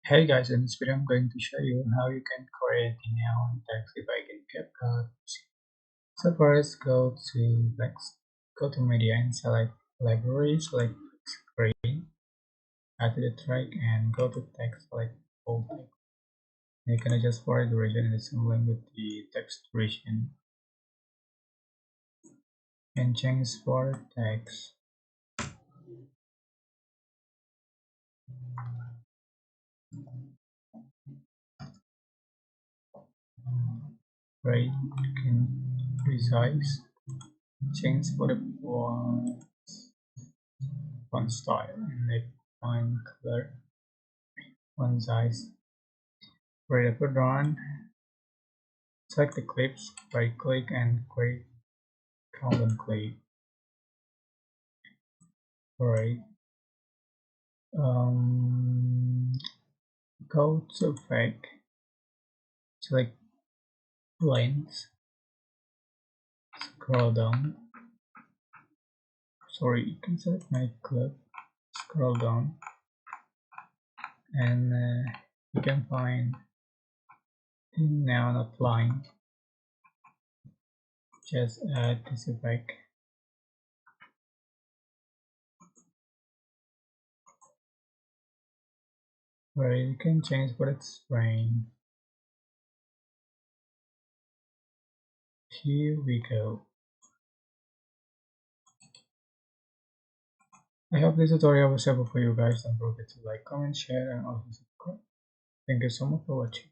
Hey guys, in this video I'm going to show you how you can create the neon text effect in CapCut. So first go to media and select library, select screen, add to the track and go to text, select full text. You can adjust for the duration and assembling with the text duration and change for text. Right, you can resize, change for the font style and make font color, font size. Right upper down, select the clips, right click and create column clip. Alright. Um, Go to effect, select lines, scroll down. Sorry, you can select my clip, scroll down, and you can find now not line. Just add this effect. Where you can change what it's frame. Here we go. I hope this tutorial was helpful for you guys. Don't forget to like, comment, share, and also subscribe. Thank you so much for watching.